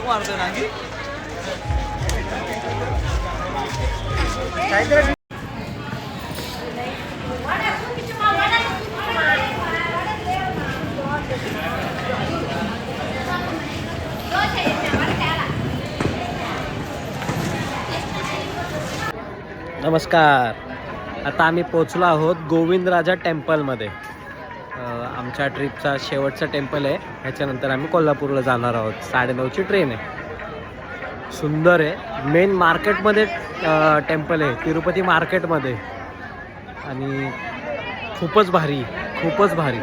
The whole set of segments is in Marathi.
मारतोय ना की नमस्कार. आता आम्ही पोचलो आहोत गोविंदराजा टेम्पलमध्ये. आमच्या ट्रिपचा शेवटचा टेम्पल आहे. ह्याच्यानंतर आम्ही कोल्हापूरला जाणार आहोत. 9:30ची ट्रेन आहे. सुंदर आहे. मेन मार्केटमध्ये टेम्पल आहे, तिरुपती मार्केटमध्ये. आणि खूपच भारी, खूपच भारी.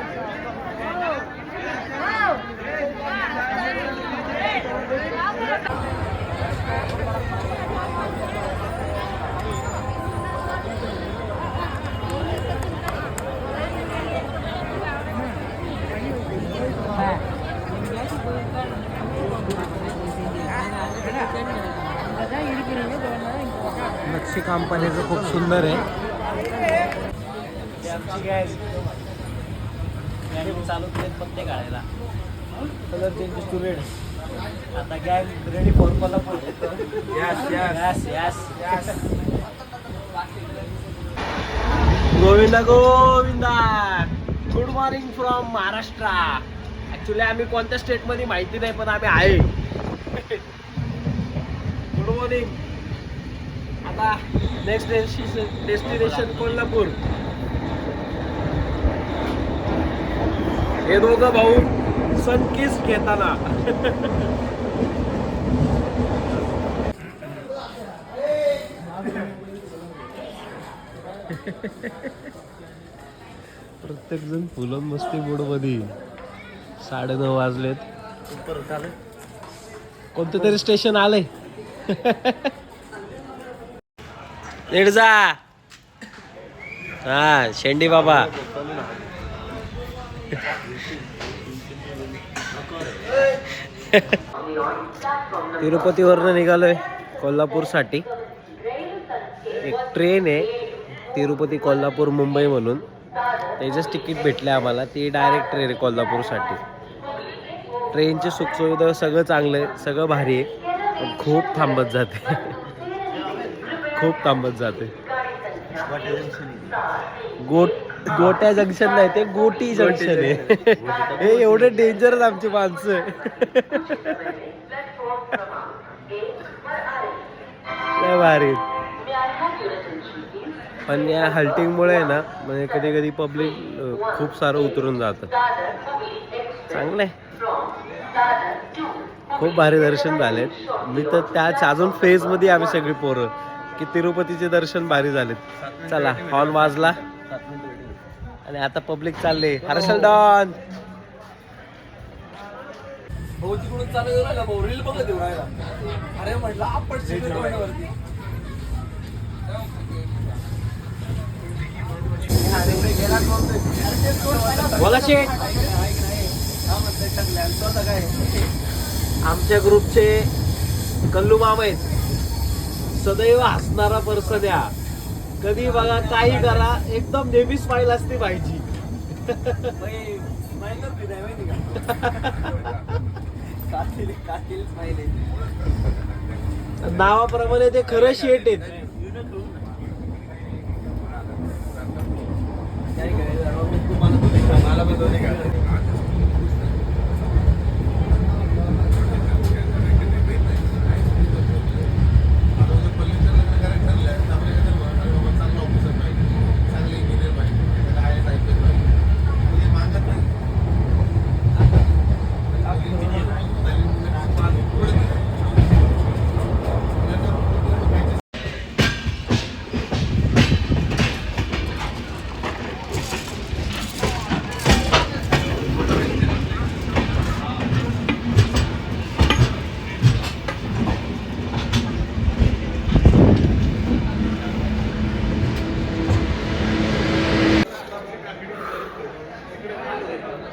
नक्षीकाम पण याचं खूप सुंदर आहे. गाडी चालू केलेत पत्ते काढायला. Colour change to red. आता गॅग ready for Kolhapur. Yes yes yes yes. Govinda Govinda. Good morning from Maharashtra. Actually आम्ही कोणत्या स्टेटमध्ये माहिती नाही, पण आम्ही आहे. Good morning. आता नेक्स्ट डेस्टिनेशन कोल्हापूर. हे दोघं भाऊ सनकिस घेताना. प्रत्येक जण फुलं मस्ती मूड मध्ये. 9:30 वाजलेत. कोणतं तरी स्टेशन आलंय. लेट जा. हा शेंडी बाबा. तिरुपतीवरनं निघालोय कोल्हापूरसाठी. एक ट्रेन आहे तिरुपती कोल्हापूर मुंबई म्हणून. त्याचंच तिकीट भेटलं आम्हाला. ती डायरेक्ट ट्रेन आहे कोल्हापूरसाठी. ट्रेनची सुखसुविधा सगळं चांगलं आहे, सगळं भारी आहे, पण खूप थांबत जाते. खूप थांबत जाते. गोट्या जंक्शन नाही, ते गोटी जंक्शन आहे. हे एवढे डेंजरच आमची माणसं. लय भारी. पण या हल्टिंगमुळे ना, म्हणजे कधी कधी पब्लिक खूप सारं उतरून जातं. चांगलंय. खूप भारी दर्शन झालेत. मी तर त्याच अजून फेजमध्ये आम्ही सगळी पोरं की तिरुपतीचे दर्शन भारी झालेत. चला हॉर्न वाजला आणि आता पब्लिक चालले. हर्षल डॉन. भाऊ तिकडून चालू येऊ राहिला. भाऊ रील बघत येऊ राहिला. अरे म्हटलं आपण वरती. बोला शेठ. आमच्या ग्रुपचे कल्लू मामा आहेत. सदैव हसणारा पर्सन या. कधी बघा काही करा, एकदम नेहमी स्माईल असते पाहिजे. नावाप्रमाणे ते खरं शेट आहेत.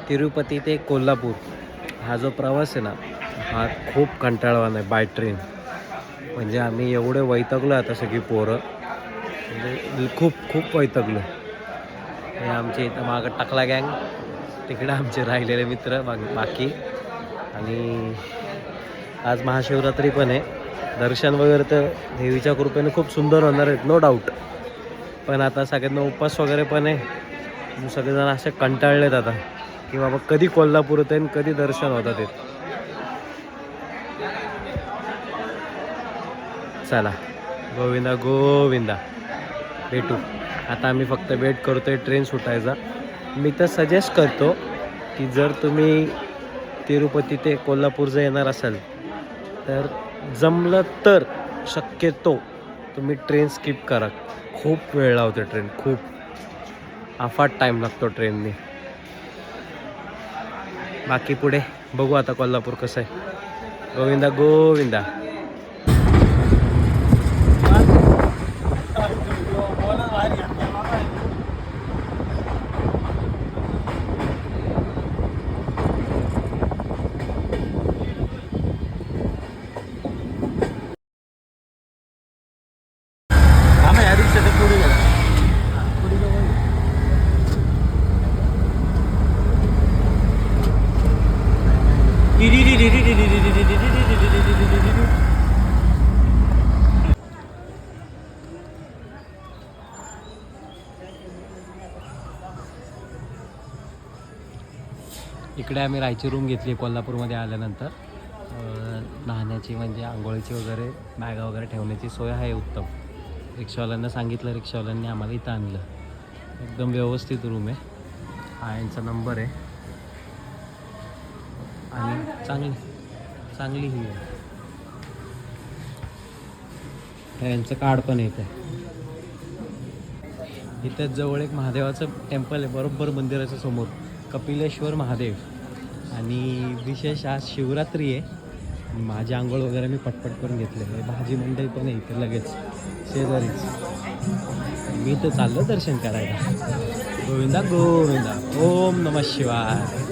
तिरुपती ते कोल्हापूर हा जो प्रवास आहे ना, हा खूप कंटाळवाणा आहे बाय ट्रेन. म्हणजे आम्ही एवढे वैतागलो आता सगळी पोरं, म्हणजे खूप खूप वैतागलो. आणि आमच्या इथं मागं टकला गँग, तिकडे आमचे राहिलेले मित्र बाकी. आणि आज महाशिवरात्री पण आहे. दर्शन वगैरे तर देवीच्या कृपेने खूप सुंदर होणार आहेत, नो डाऊट. पण आता सगळ्यांना उपवास वगैरे पण आहे. सगळेजण असे कंटाळलेत आता की बाबा कधी कोल्हापूर होते आणि कधी दर्शन होतात ते. चला गोविंदा गोविंदा, भेटू. आता आम्ही फक्त वेट करतोय ट्रेन सुटायचा. मी तर सजेस्ट करतो की जर तुम्ही तिरुपती ते कोल्हापूरचं येणार असाल तर जमलं तर शक्यतो तुम्ही ट्रेन स्किप करा. खूप वेळ लावते ट्रेन, खूप अफाट टाईम लागतो ट्रेनने. बाकी पुढे बघू आता कोल्हापूर कसं आहे. गोविंदा गोविंदा. इकडे आम्ही राहायची रूम घेतली कोल्हापूरमध्ये आल्यानंतर. नाहण्याची म्हणजे आंघोळीची वगैरे बॅगा वगैरे ठेवण्याची सोय आहे उत्तम. रिक्षावाल्यांना सांगितलं, रिक्षावाल्यांनी आम्हाला इथं आणलं. एकदम व्यवस्थित रूम आहे. हा यांचा नंबर आहे आणि चांगली ही आहे. यांचं कार्ड पण येतं. इथं जवळ एक महादेवाचं टेम्पल आहे, बरोबर मंदिराच्या समोर, कपिलेश्वर महादेव. आणि विशेष आज शिवरात्री आहे. माझी आंघोळ वगैरे मी पटपट करून घेतले. भाजी मंडई पण आहे इथे लगेच शेजारीच. मी तर चाललो दर्शन करायला. गोविंदा गोविंदा. ओम नमः शिवाय.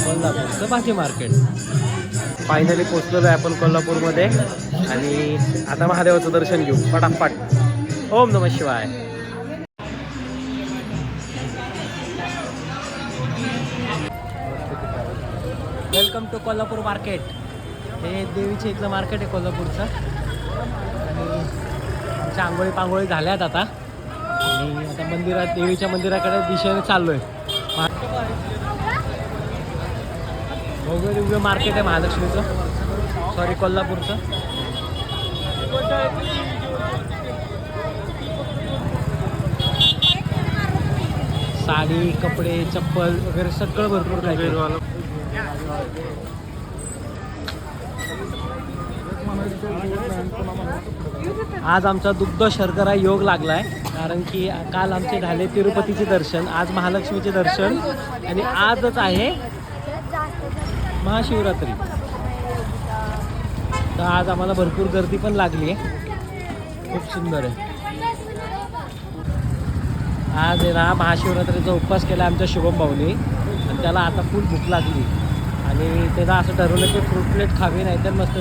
कोल्हापूरचं भाजी मार्केट. फायनली पोचलेलो आहे आपण कोल्हापूरमध्ये आणि आता महादेवाचं दर्शन घेऊ पटापट. ओम नमः शिवाय. Welcome to Kolhapur market. हे देवीचे इथलं मार्केट आहे कोल्हापूरचं. आणि आमच्या आंघोळी पांघोळी झाल्यात आता आणि आता मंदिरात, देवीच्या मंदिराकडे दिशेने चाललो आहे. भव्य मार्केट आहे महालक्ष्मीचं, सॉरी कोल्हापूरचं. साडी, कपडे, चप्पल वगैरे सगळं भरपूर काय. आज आमचा दुग्ध शर्करा योग लागलाय कारण की काल आमचे झाले तिरुपतीचे दर्शन, आज महालक्ष्मीचे दर्शन आणि आजच आहे महाशिवरात्री. तर आज आम्हाला भरपूर गर्दी पण लागली आहे, खूप सुंदर आहे. आज आहे ना महाशिवरात्रीचा उपवास केला आमच्या शुभम भाऊनी आणि त्याला आता फुल भूक लागली आणि त्याला असं ठरवलं की फ्रूट प्लेट खावी, नाहीतर मस्त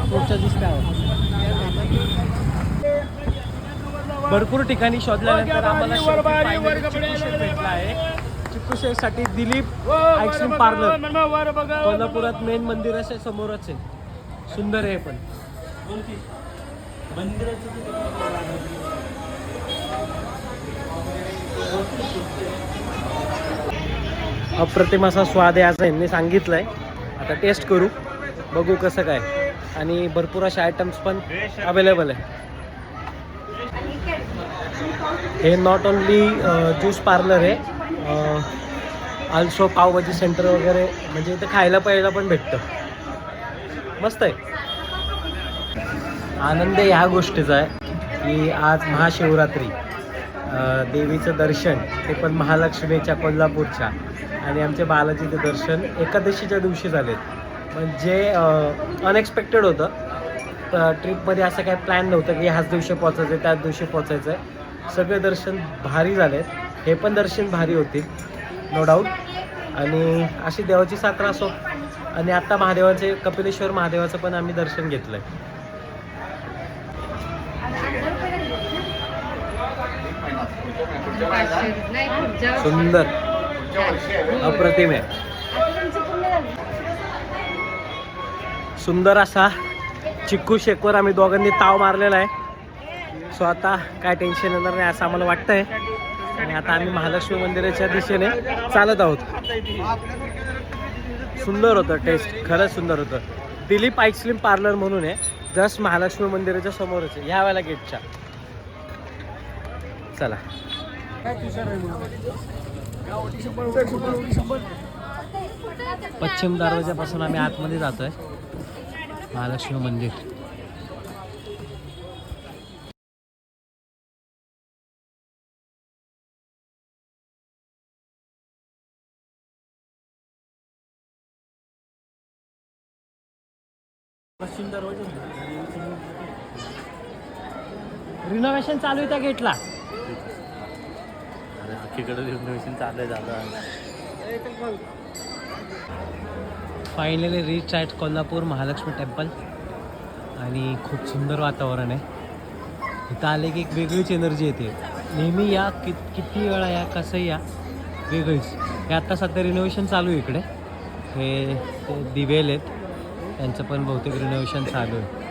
फ्रूटच्या ज्यूस प्यावं. भरपूर ठिकाणी शोधल्यानंतर आम्हाला चिक्कू भेटला आहे. चिक्कू शेकसाठी दिलीप आईस्क्रीम पार्लर कोल्हापुरात मेन मंदिराच्या समोरच आहे. सुंदर आहे पण अप्रतिम असा स्वाद आहे असं यांनी सांगितलंय. आता टेस्ट करू, बघू कसं काय. आणि भरपूर असे आयटम्स पण अवेलेबल आहे. हे नॉट ओनली ज्यूस पार्लर आहे, ऑल्सो पावभाजी सेंटर वगैरे, म्हणजे इथं खायला प्यायला पण भेटतं. मस्त आहे. आनंद ह्या गोष्टीचा आहे की आज महाशिवरात्री, देवीचं दर्शन ते पण महालक्ष्मीच्या कोल्हापूरच्या, आणि आमचे बालाजीचे दर्शन एकादशीच्या दिवशी झालेत. म्हणजे अनएक्सपेक्टेड होतं. तर ट्रिपमध्ये असं काही प्लॅन नव्हतं की ह्याच दिवशी पोचायचं आहे त्याच दिवशी पोचायचं आहे. सगळे दर्शन भारी झालेत. हे पण दर्शन भारी होतील नो डाऊट. आणि अशी देवाची साखर असो. आणि आता महादेवाचे कपिलेश्वर महादेवाचं पण आम्ही दर्शन घेतलंय. सुंदर अप्रतिम आहे. सुंदर असा चिक्कू शेकवर आम्ही दोघांनी ताव मारलेला आहे. सो आता काय टेन्शन येणार नाही असं आम्हाला वाटतंय. आणि आता आम्ही महालक्ष्मी मंदिराच्या दिशेने चालत आहोत. सुंदर होतं टेस्ट, खरंच सुंदर होतं. दिलीप आईस्क्रीम पार्लर म्हणून आहे, जस्ट महालक्ष्मी मंदिराच्या समोरच आहे, ह्या वेळेला गेटच्या. चला पश्चिम दरवाजापासून आम्ही आतमध्ये जातोय महालक्ष्मी मंदिर. रिनोव्हेशन चालू आहे त्या गेटला. रिनोव्हेशन चालू आहे झालं. Finally reach at Kolhapur Mahalakshmi temple. आणि खूप सुंदर वातावरण आहे इथं. आले की एक वेगळीच एनर्जी येते. नेहमी या किती वेळा या कसंही या वेगळीच. हे आत्ता सध्या रिनोव्हेशन चालू आहे इकडे. हे ते दिवेल आहेत त्यांचं पण बहुतेक रिनोव्हेशन चालू आहे.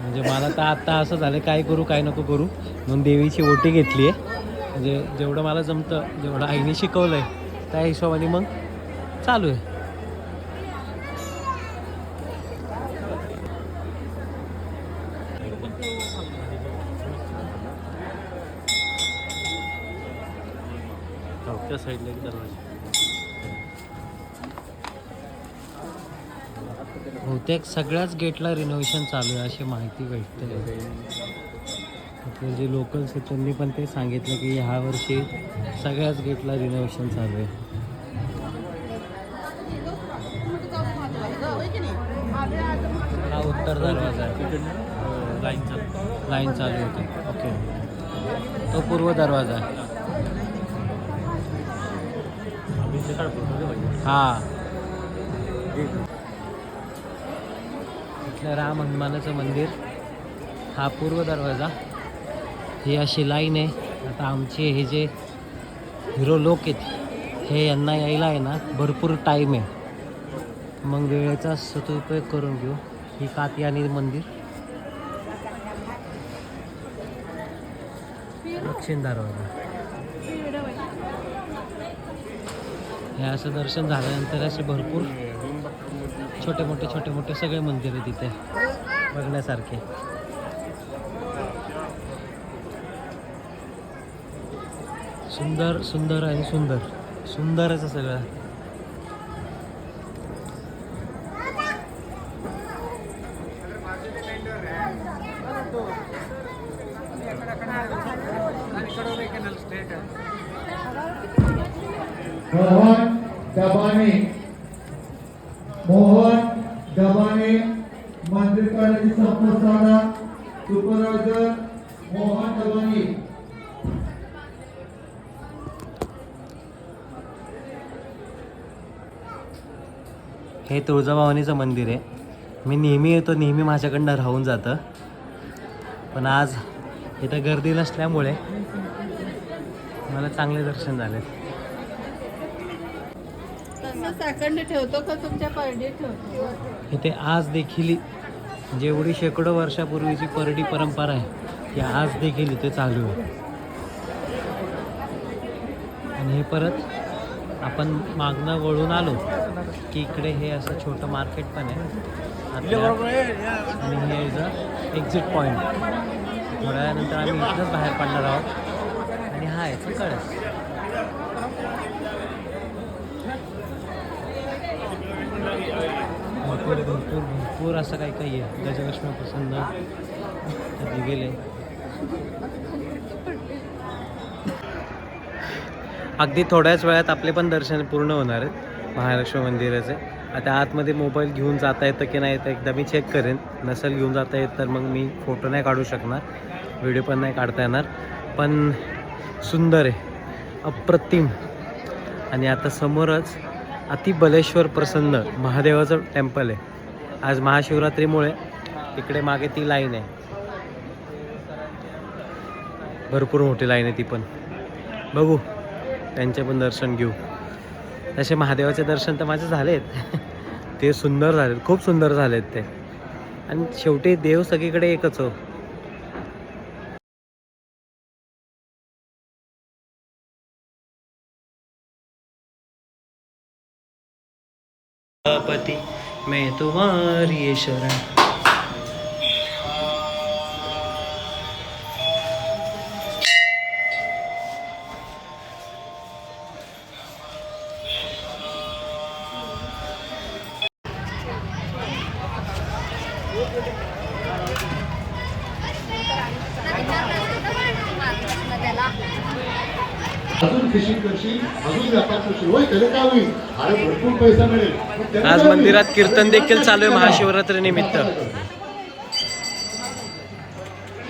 म्हणजे मला तर आत्ता असं झालं काय करू काय नको करू म्हणून देवीची ओटी घेतली आहे. म्हणजे जेवढं मला जमतं, जेवढं आईने शिकवलं आहे त्या हिशोबाने मग चालू आहे. त्या साईडला एक दरवाजा. बहुतेक सगळ्याच गेटला रिनोव्हेशन चालू आहे अशी माहिती भेटते. आपले जे लोकल्स आहेत त्यांनी पण ते सांगितलं की ह्या वर्षी सगळ्याच गेटला रिनोव्हेशन चालू आहे. हा उत्तर दरवाजा आहे, लाईन चालू होते. ओके, तो पूर्व दरवाजा आहे. हा इथलं राम हनुमानाचं मंदिर, हा पूर्व दरवाजा. ही अशी लाईन आहे. आता आमचे हे जे हिरो लोक आहेत हे यांना यायला आहे ना भरपूर टाईम आहे. मग वेळेचा सदुपयोग करून घेऊ. ही कात्यायनी मंदिर, दक्षिण दरवाजा. हे असं दर्शन झाल्यानंतर असे भरपूर छोटे मोठे सगळे मंदिर आहे तिथे बघण्यासारखे. सुंदर आणि सुंदरच सगळं. मोहन दबाने मंदिर कमिटी संस्थापक सुपरवायझर मोहन दबाने. हे तुळजाभवानीचं मंदिर आहे. मी नेहमी येतो, नेहमी माझ्याकडनं राहून जातं. पण आज इथं गर्दी नसल्यामुळे मला चांगले दर्शन झाले. सेकंड ठेवतो का तुमच्या परडी ठेवतो? इथे आज देखील जेवढी शेकडो वर्षापूर्वीची परडी परंपरा आहे ती आज देखील इथे चालू आहे. आणि हे परत आपण मागणं वळून आलो की इकडे हे असं छोटं मार्केट पण आहे आणि हे इथं एक्झिट पॉईंट. थोड्या वेळानंतर आम्ही इथंच बाहेर पडणार आहोत. आणि हा आहे कळस. भरपूर असं काही आहे. गजलक्ष्मी प्रसन्न दिवेले. अगदी थोड्याच वेळात आपले पण दर्शन पूर्ण होणार आहेत महालक्ष्मी मंदिराचे. आता आतमध्ये मोबाईल घेऊन जाता येतं की नाही तर एकदा मी चेक करेन. नसेल घेऊन जाता येत तर मग मी फोटो नाही काढू शकणार, व्हिडिओ पण नाही काढता येणार. पण सुंदर आहे, अप्रतिम. आणि आता समोरच अतिबलेश्वर प्रसन्न महादेवाचं टेम्पल आहे. आज महाशिवरात्रीमुळे तिकडे मागे ती लाईन आहे, भरपूर मोठी लाईन आहे ती पण. बघू, त्यांचे पण दर्शन घेऊ. तसे महादेवाचे दर्शन तर माझे झालेत. ते सुंदर झालेत, खूप सुंदर झालेत ते. आणि शेवटी देव सगळीकडे एकच हो. पति मैं तुम्हारी शरण. अजून फिशिंग करशील, अजून व्यापार करशील, होय त्याला काय होईल, अरे भरपूर पैसा मिळेल. पण त्याला आज काय होईल? मंदिरात कीर्तन देखील चालू आहे महाशिवरात्री निमित्त.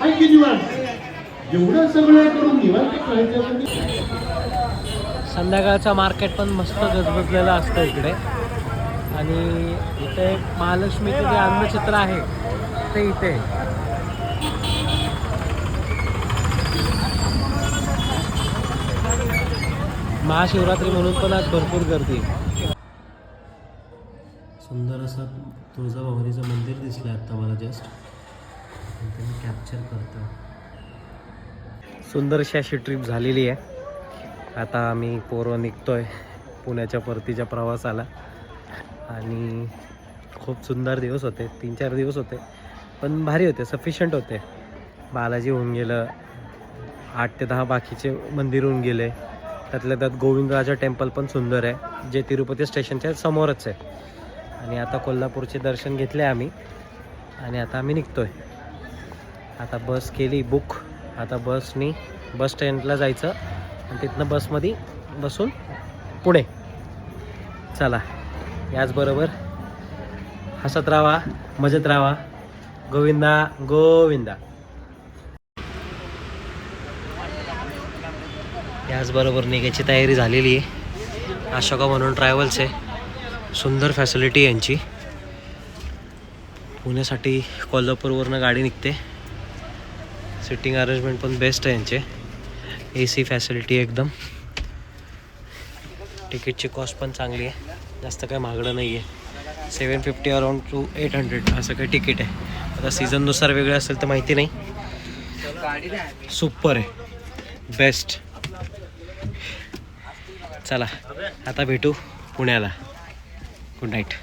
आहे की निवांत? एवढं सगळं करून निवांत करायचं. संध्याकाळचा मार्केट पण मस्त गजबजलेलं असतं इकडे. आणि इथे महालक्ष्मीचं जे अन्नचित्र आहे ते इथे. महाशिवरात्री म्हणून पण आज भरपूर गर्दी. सुंदर असं तुळजाभवानीचं मंदिर दिसलं आता मला जस्ट, मी कॅप्चर करतो. सुंदरशी अशी ट्रिप झालेली आहे. आता आम्ही पोरं निघतोय पुण्याच्या परतीच्या प्रवासाला. आणि खूप सुंदर दिवस होते, 3-4 दिवस होते, पण भारी होते, सफिशियंट होते. बालाजी होऊन गेलं, 8 ते 10 बाकीचे मंदिर होऊन गेले. त्यातल्या त्यात गोविंदराजा टेम्पल पण सुंदर आहे, जे तिरुपती स्टेशनच्या समोरच आहे. आणि आता कोल्हापूरचे दर्शन घेतले आम्ही आणि आता आम्ही निघतोय. आता बस केली बुक. आता बसनी बस स्टँडला जायचं आणि तिथनं बसमध्ये बसून पुणे. चला, याचबरोबर हसत राहा, मजेत राहा. गोविंदा गोविंदा. याचबरोबर निघायची तयारी झालेली आहे. अशोका म्हणून ट्रॅव्हल्स आहे, सुंदर फॅसिलिटी यांची. पुण्यासाठी कोल्हापूरवरनं गाडी निघते. सिटिंग अरेंजमेंट पण बेस्ट आहे यांचे, AC फॅसिलिटी एकदम. तिकीटची कॉस्ट पण चांगली आहे, जास्त काय महागडं नाही आहे. 750 अराउंड टू 800 असं काही तिकीट आहे. आता सीझननुसार वेगळं असेल तर माहिती नाही. सुपर आहे, बेस्ट. चला आता भेटू पुण्याला. Good night.